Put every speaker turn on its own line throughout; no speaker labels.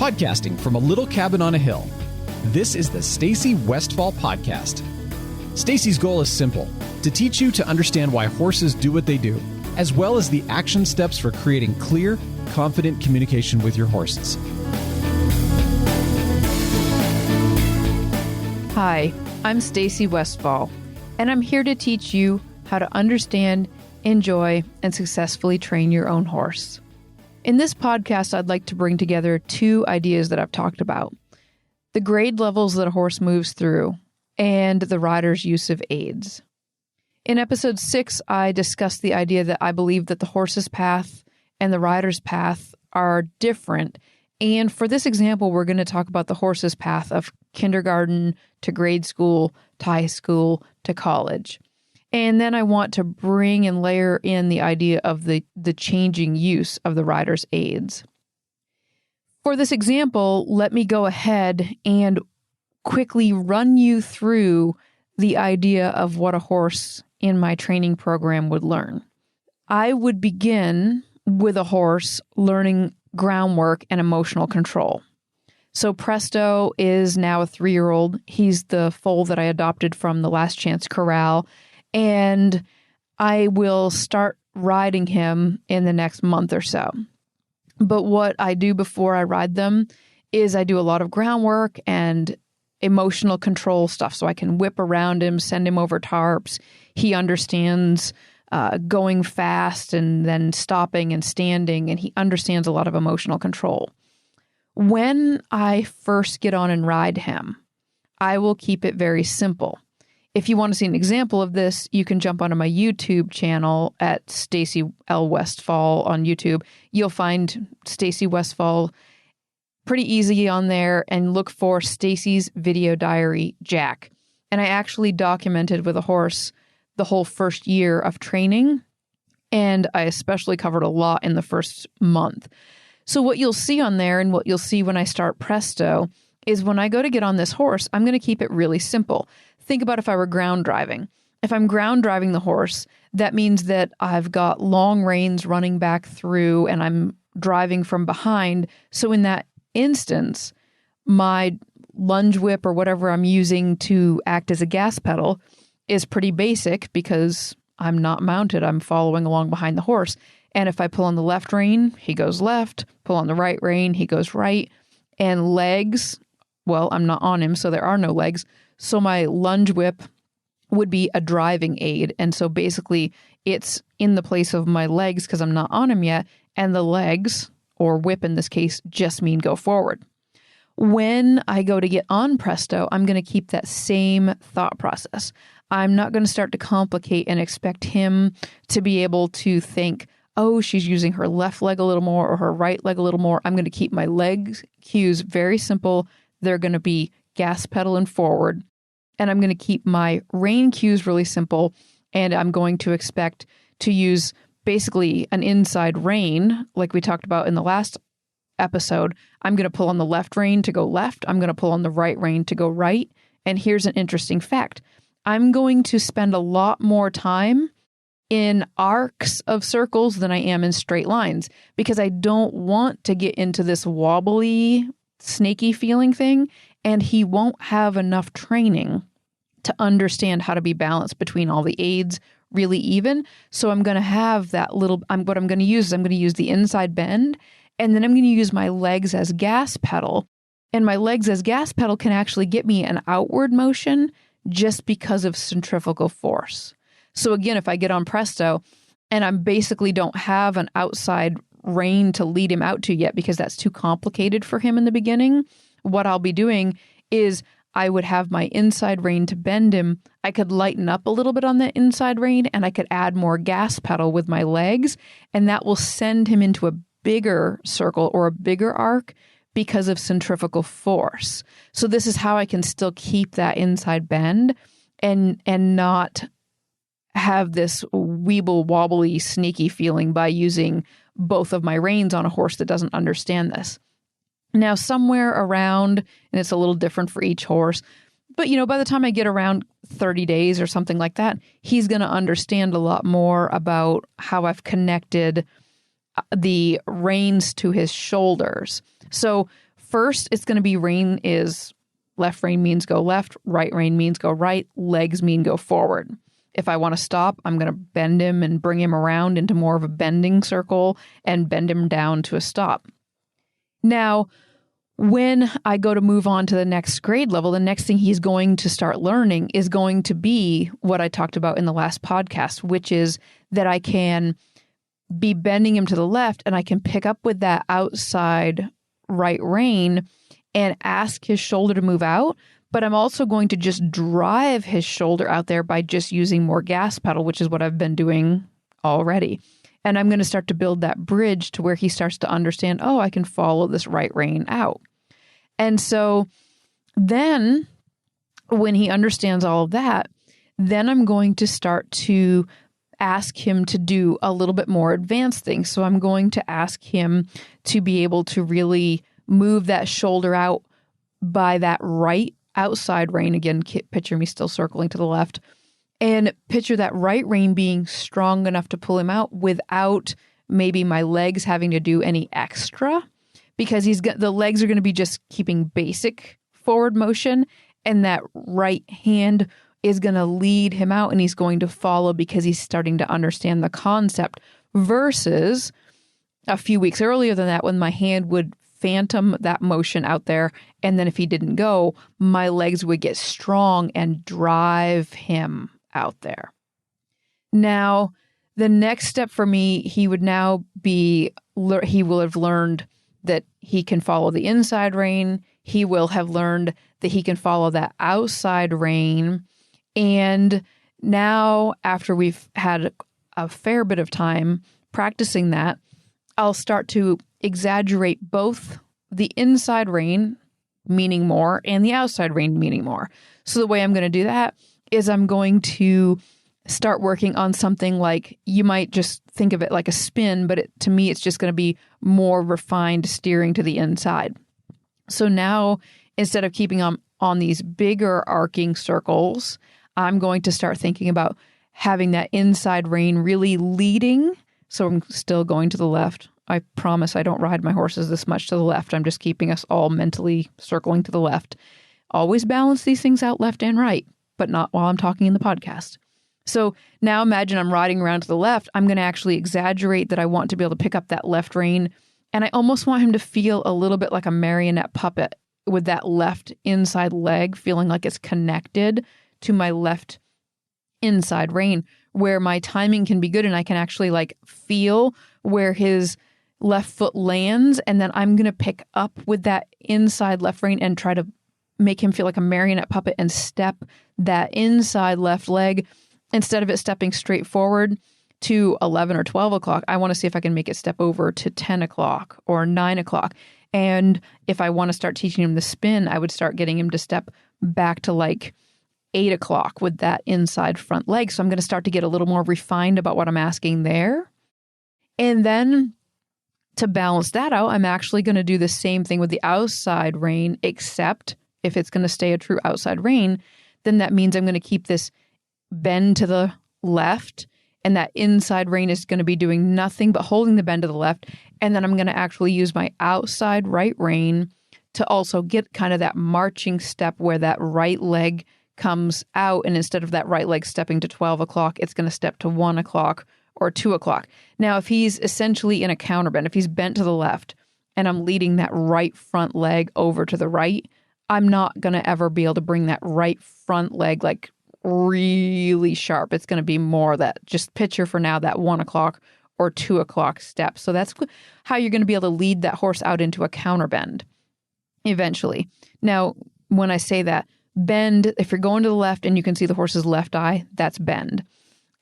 podcasting from a little cabin on a hill. This is the Stacy Westfall podcast. Stacy's goal is simple: to teach you to understand why horses do what they do, as well as the action steps for creating clear, confident communication with your horses.
Hi, I'm Stacy Westfall, and I'm here to teach you how to understand, enjoy, and successfully train your own horse. In this podcast, I'd like to bring together two ideas that I've talked about: the grade levels that a horse moves through and the rider's use of aids. In episode 6, I discussed the idea that I believe that the horse's path and the rider's path are different. And for this example, we're going to talk about the horse's path of kindergarten to grade school to high school to college. And then I want to bring and layer in the idea of the changing use of the rider's aids. For this example, let me go ahead and quickly run you through the idea of what a horse in my training program would learn. I would begin with a horse learning groundwork and emotional control. So Presto is now a 3-year-old. He's the foal that I adopted from the Last Chance Corral. And I will start riding him in the next month or so. But what I do before I ride them is I do a lot of groundwork and emotional control stuff. So I can whip around him, send him over tarps. He understands going fast and then stopping and standing, and he understands a lot of emotional control. When I first get on and ride him, I will keep it very simple. If you want to see an example of this, you can jump onto my YouTube channel at Stacy L. Westfall on YouTube. You'll find Stacy Westfall pretty easy on there, and look for Stacy's Video Diary Jack. And I actually documented with a horse the whole first year of training, and I especially covered a lot in the first month. So what you'll see on there and what you'll see when I start Presto is when I go to get on this horse, I'm going to keep it really simple. Think about if I were ground driving. If I'm ground driving the horse, that means that I've got long reins running back through and I'm driving from behind. So in that instance, my lunge whip or whatever I'm using to act as a gas pedal is pretty basic because I'm not mounted. I'm following along behind the horse. And if I pull on the left rein, he goes left. Pull on the right rein, he goes right. And legs, well, I'm not on him, so there are no legs. So my lunge whip would be a driving aid. And so basically it's in the place of my legs because I'm not on him yet. And the legs, or whip in this case, just mean go forward. When I go to get on Presto, I'm going to keep that same thought process. I'm not going to start to complicate and expect him to be able to think, oh, she's using her left leg a little more or her right leg a little more. I'm going to keep my leg cues very simple. They're going to be gas pedal and forward. And I'm going to keep my rein cues really simple. And I'm going to expect to use basically an inside rein, like we talked about in the last episode. I'm going to pull on the left rein to go left. I'm going to pull on the right rein to go right. And here's an interesting fact. I'm going to spend a lot more time in arcs of circles than I am in straight lines because I don't want to get into this wobbly, snaky feeling thing. And he won't have enough training to understand how to be balanced between all the aids really even. So I'm going to have that little, what I'm going to use is I'm going to use the inside bend, and then I'm going to use my legs as gas pedal. And my legs as gas pedal can actually get me an outward motion just because of centrifugal force. So again, if I get on Presto and I basically don't have an outside rein to lead him out to yet because that's too complicated for him in the beginning, what I'll be doing is I would have my inside rein to bend him. I could lighten up a little bit on that inside rein and I could add more gas pedal with my legs, and that will send him into a bigger circle or a bigger arc because of centrifugal force. So this is how I can still keep that inside bend and not have this weeble wobbly sneaky feeling by using both of my reins on a horse that doesn't understand this. Now, somewhere around, and it's a little different for each horse, but, by the time I get around 30 days or something like that, he's going to understand a lot more about how I've connected the reins to his shoulders. So first, it's going to be rein is left rein means go left, right rein means go right, legs mean go forward. If I want to stop, I'm going to bend him and bring him around into more of a bending circle and bend him down to a stop. Now, when I go to move on to the next grade level, the next thing he's going to start learning is going to be what I talked about in the last podcast, which is that I can be bending him to the left and I can pick up with that outside right rein and ask his shoulder to move out. But I'm also going to just drive his shoulder out there by just using more gas pedal, which is what I've been doing already. And I'm going to start to build that bridge to where he starts to understand, oh, I can follow this right rein out. And so then when he understands all of that, then I'm going to start to ask him to do a little bit more advanced things. So I'm going to ask him to be able to really move that shoulder out by that right outside rein. Again, picture me still circling to the left. And picture that right rein being strong enough to pull him out without maybe my legs having to do any extra, because the legs are going to be just keeping basic forward motion, and that right hand is going to lead him out and he's going to follow because he's starting to understand the concept, versus a few weeks earlier than that when my hand would phantom that motion out there, and then if he didn't go, my legs would get strong and drive him out there. Now, the next step for me, he will have learned that he can follow the inside rein. He will have learned that he can follow that outside rein. And now, after we've had a fair bit of time practicing that, I'll start to exaggerate both the inside rein, meaning more, and the outside rein, meaning more. So the way I'm going to do that is I'm going to start working on something like, you might just think of it like a spin, but to me, it's just going to be more refined steering to the inside. So now, instead of keeping on these bigger arcing circles, I'm going to start thinking about having that inside rein really leading. So I'm still going to the left. I promise I don't ride my horses this much to the left. I'm just keeping us all mentally circling to the left. Always balance these things out left and right, but not while I'm talking in the podcast. So now imagine I'm riding around to the left. I'm going to actually exaggerate that I want to be able to pick up that left rein. And I almost want him to feel a little bit like a marionette puppet with that left inside leg feeling like it's connected to my left inside rein, where my timing can be good and I can actually like feel where his left foot lands. And then I'm going to pick up with that inside left rein and try to make him feel like a marionette puppet and step that inside left leg. Instead of it stepping straight forward to 11 or 12 o'clock, I want to see if I can make it step over to 10 o'clock or 9 o'clock. And if I want to start teaching him the spin, I would start getting him to step back to like 8 o'clock with that inside front leg. So I'm going to start to get a little more refined about what I'm asking there. And then to balance that out, I'm actually going to do the same thing with the outside rein, except if it's going to stay a true outside rein, then that means I'm going to keep this bend to the left, and that inside rein is going to be doing nothing but holding the bend to the left. And then I'm going to actually use my outside right rein to also get kind of that marching step where that right leg comes out. And instead of that right leg stepping to 12 o'clock, it's going to step to 1 o'clock or 2 o'clock. Now, if he's essentially in a counterbend, if he's bent to the left and I'm leading that right front leg over to the right, I'm not going to ever be able to bring that right front leg like really sharp. It's going to be more that, just picture for now, that 1 o'clock or 2 o'clock step. So that's how you're going to be able to lead that horse out into a counterbend eventually. Now, when I say that, bend, if you're going to the left and you can see the horse's left eye, that's bend.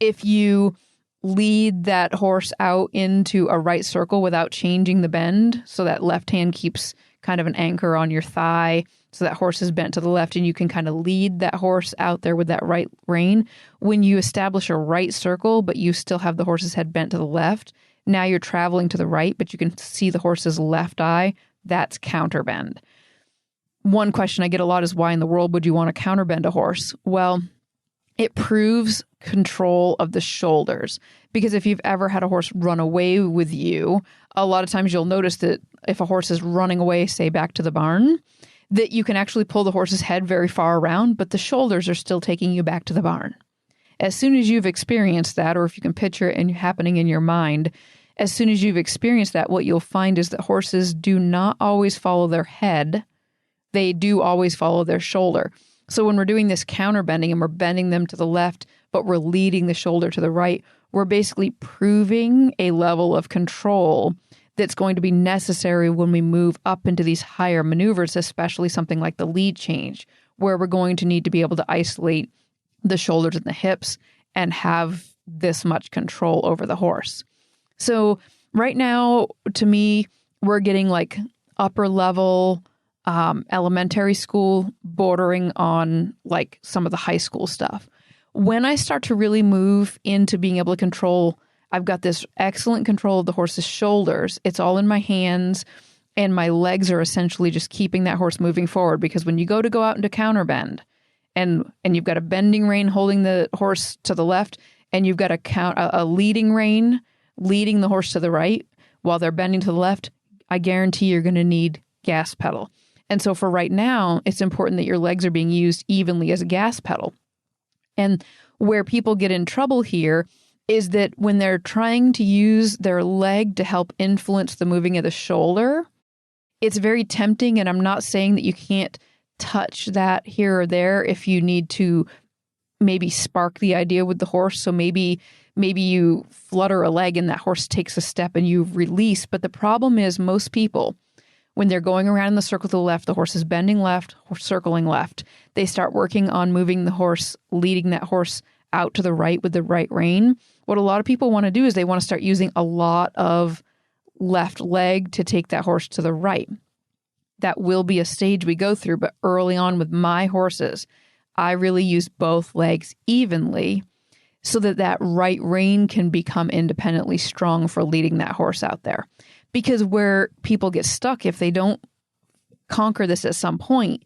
If you lead that horse out into a right circle without changing the bend, so that left hand keeps kind of an anchor on your thigh, so that horse is bent to the left and you can kind of lead that horse out there with that right rein. When you establish a right circle, but you still have the horse's head bent to the left, now you're traveling to the right, but you can see the horse's left eye. That's counterbend. One question I get a lot is, why in the world would you want to counterbend a horse? Well, it proves control of the shoulders. Because if you've ever had a horse run away with you, a lot of times you'll notice that if a horse is running away, say back to the barn, that you can actually pull the horse's head very far around, but the shoulders are still taking you back to the barn. As soon as you've experienced that, or if you can picture it happening in your mind, as soon as you've experienced that, what you'll find is that horses do not always follow their head. They do always follow their shoulder. So when we're doing this counterbending and we're bending them to the left, but we're leading the shoulder to the right, we're basically proving a level of control that's going to be necessary when we move up into these higher maneuvers, especially something like the lead change, where we're going to need to be able to isolate the shoulders and the hips and have this much control over the horse. So right now, to me, we're getting like upper level elementary school, bordering on like some of the high school stuff. When I start to really move into being able to control, I've got this excellent control of the horse's shoulders. It's all in my hands, and my legs are essentially just keeping that horse moving forward. Because when you go out into counterbend, and you've got a bending rein holding the horse to the left, and you've got a leading rein leading the horse to the right while they're bending to the left, I guarantee you're going to need gas pedal. And so for right now, it's important that your legs are being used evenly as a gas pedal. And where people get in trouble here is that when they're trying to use their leg to help influence the moving of the shoulder, it's very tempting. And I'm not saying that you can't touch that here or there if you need to maybe spark the idea with the horse. So maybe you flutter a leg and that horse takes a step and you release. But the problem is most people, when they're going around in the circle to the left, the horse is bending left, horse circling left. They start working on moving the horse, leading that horse out to the right with the right rein. What a lot of people want to do is they want to start using a lot of left leg to take that horse to the right. That will be a stage we go through, but early on with my horses, I really use both legs evenly so that right rein can become independently strong for leading that horse out there. Because where people get stuck if they don't conquer this at some point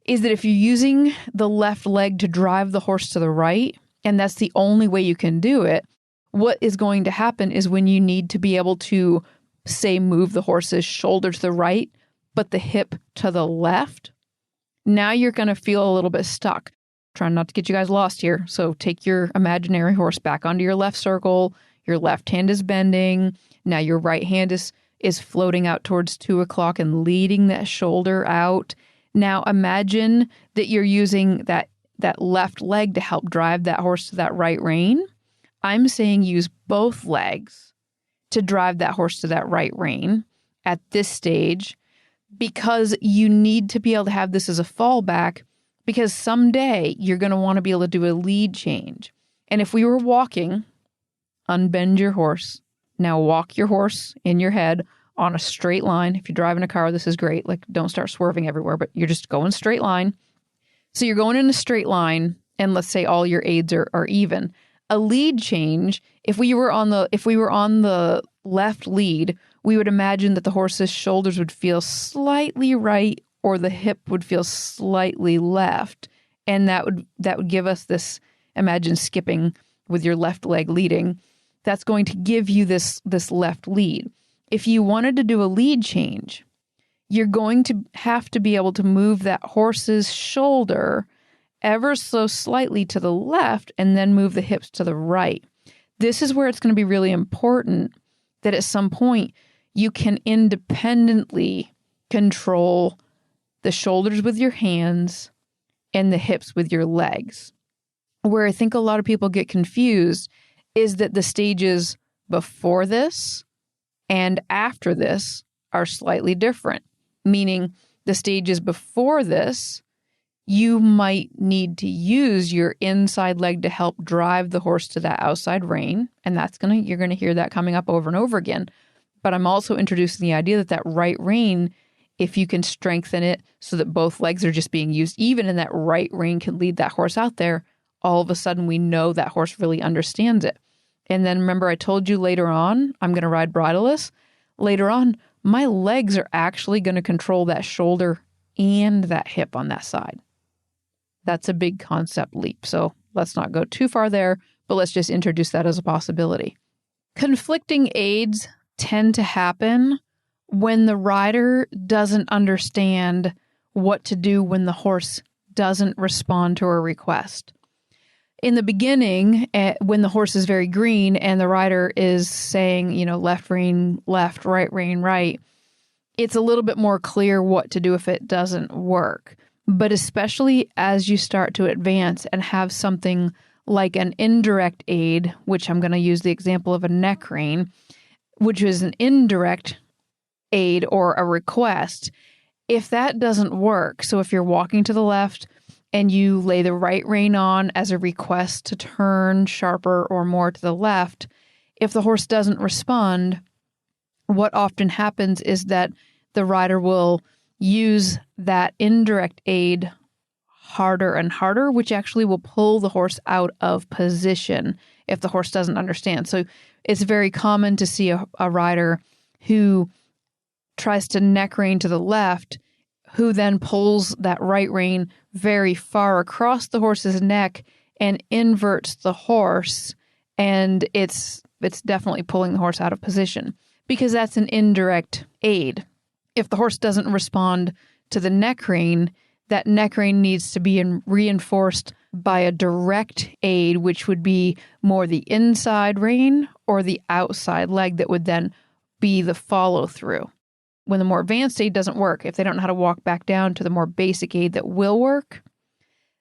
is that if you're using the left leg to drive the horse to the right, and that's the only way you can do it, what is going to happen is when you need to be able to, say, move the horse's shoulder to the right, but the hip to the left, now you're going to feel a little bit stuck. Trying not to get you guys lost here. So take your imaginary horse back onto your left circle. Your left hand is bending. Now your right hand is floating out towards 2 o'clock and leading that shoulder out. Now imagine that you're using that left leg to help drive that horse to that right rein. I'm saying use both legs to drive that horse to that right rein at this stage, because you need to be able to have this as a fallback, because someday you're going to want to be able to do a lead change. And if we were walking, unbend your horse. Now walk your horse in your head on a straight line. If you're driving a car, this is great. Like, don't start swerving everywhere, but you're just going straight line. So you're going in a straight line, and let's say all your aids are even. A lead change, if we were on the left lead, we would imagine that the horse's shoulders would feel slightly right or the hip would feel slightly left. And that would give us this, imagine skipping with your left leg leading. That's going to give you this left lead. If you wanted to do a lead change, you're going to have to be able to move that horse's shoulder ever so slightly to the left and then move the hips to the right. This is where it's going to be really important that at some point you can independently control the shoulders with your hands and the hips with your legs. Where I think a lot of people get confused is that the stages before this and after this are slightly different. Meaning the stages before this, you might need to use your inside leg to help drive the horse to that outside rein. And you're going to hear that coming up over and over again. But I'm also introducing the idea that right rein, if you can strengthen it so that both legs are just being used even and that right rein can lead that horse out there, all of a sudden we know that horse really understands it. And then remember, I told you later on, I'm going to ride bridleless. Later on, my legs are actually going to control that shoulder and that hip on that side. That's a big concept leap. So let's not go too far there, but let's just introduce that as a possibility. Conflicting aids tend to happen when the rider doesn't understand what to do when the horse doesn't respond to a request. In the beginning, when the horse is very green and the rider is saying, left rein, left, rein, right, it's a little bit more clear what to do if it doesn't work. But especially as you start to advance and have something like an indirect aid, which I'm going to use the example of a neck rein, which is an indirect aid or a request, if that doesn't work, so if you're walking to the left and you lay the right rein on as a request to turn sharper or more to the left, if the horse doesn't respond, what often happens is that the rider will use that indirect aid harder and harder, which actually will pull the horse out of position if the horse doesn't understand. So it's very common to see a rider who tries to neck rein to the left, who then pulls that right rein very far across the horse's neck and inverts the horse, and it's definitely pulling the horse out of position because that's an indirect aid. If the horse doesn't respond to the neck rein, that neck rein needs to be reinforced by a direct aid, which would be more the inside rein or the outside leg that would then be the follow-through. When the more advanced aid doesn't work, if they don't know how to walk back down to the more basic aid that will work,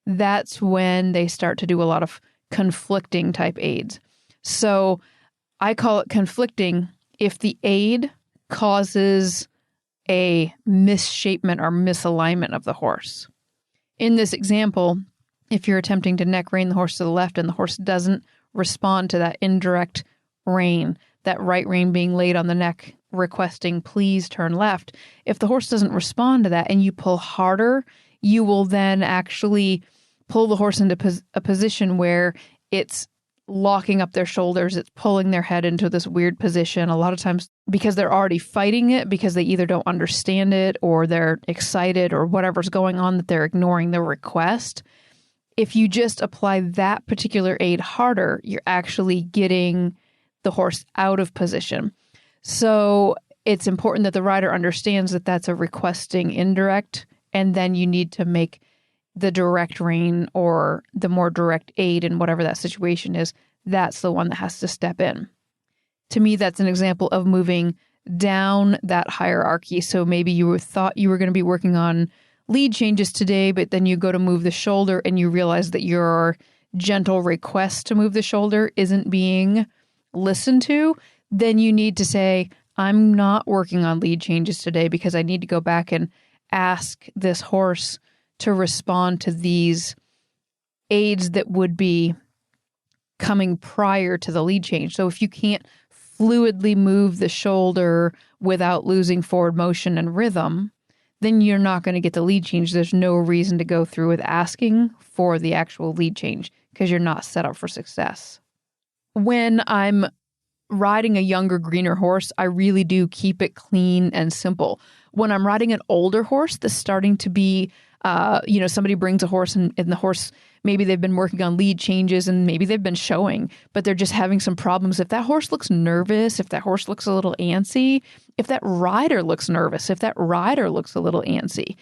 that's when they start to do a lot of conflicting type aids. So I call it conflicting if the aid causes a misshapement or misalignment of the horse. In this example, if you're attempting to neck rein the horse to the left and the horse doesn't respond to that indirect rein, that right rein being laid on the neck requesting please turn left, if the horse doesn't respond to that and you pull harder, you will then actually pull the horse into a position where it's locking up their shoulders, it's pulling their head into this weird position. A lot of times because they're already fighting it, because they either don't understand it or they're excited or whatever's going on that they're ignoring the request. If you just apply that particular aid harder, you're actually getting the horse out of position. So it's important that the rider understands that that's a requesting indirect, and then you need to make the direct rein or the more direct aid in whatever that situation is. That's the one that has to step in. To me, that's an example of moving down that hierarchy. So maybe you thought you were going to be working on lead changes today, but then you go to move the shoulder and you realize that your gentle request to move the shoulder isn't being listened to. Then you need to say, I'm not working on lead changes today because I need to go back and ask this horse to respond to these aids that would be coming prior to the lead change. So if you can't fluidly move the shoulder without losing forward motion and rhythm, then you're not going to get the lead change. There's no reason to go through with asking for the actual lead change because you're not set up for success. When I'm riding a younger, greener horse, I really do keep it clean and simple. When I'm riding an older horse that's starting to be, somebody brings a horse and the horse, maybe they've been working on lead changes and maybe they've been showing, but they're just having some problems. If that horse looks nervous, if that horse looks a little antsy, if that rider looks nervous, if that rider looks a little antsy,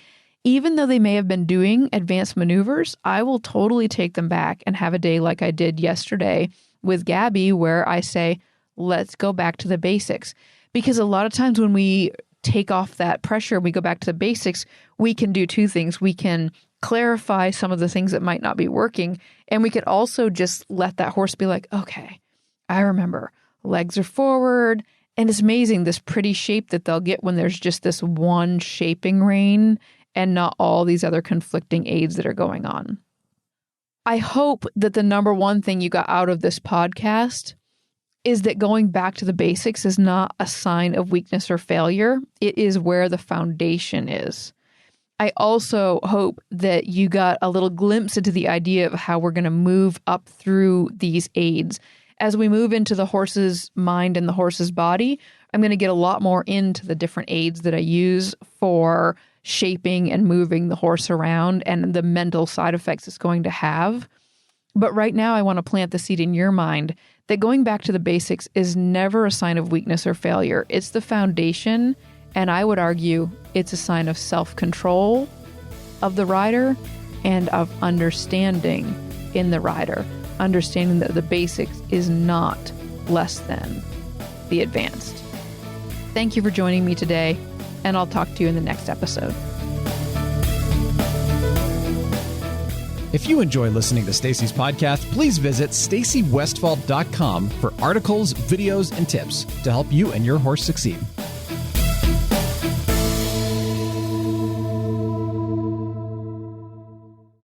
even though they may have been doing advanced maneuvers, I will totally take them back and have a day like I did yesterday with Gabby where I say, let's go back to the basics. Because a lot of times when we take off that pressure and we go back to the basics, we can do two things. We can clarify some of the things that might not be working, and we could also just let that horse be like, okay, I remember legs are forward, and it's amazing this pretty shape that they'll get when there's just this one shaping rein and not all these other conflicting aids that are going on. I hope that the number one thing you got out of this podcast is that going back to the basics is not a sign of weakness or failure. It is where the foundation is. I also hope that you got a little glimpse into the idea of how we're going to move up through these aids. As we move into the horse's mind and the horse's body, I'm going to get a lot more into the different aids that I use for shaping and moving the horse around and the mental side effects it's going to have. But right now, I want to plant the seed in your mind that going back to the basics is never a sign of weakness or failure. It's the foundation, and I would argue it's a sign of self-control of the rider and of understanding in the rider. Understanding that the basics is not less than the advanced. Thank you for joining me today, and I'll talk to you in the next episode.
If you enjoy listening to Stacy's podcast, please visit stacywestfall.com for articles, videos, and tips to help you and your horse succeed.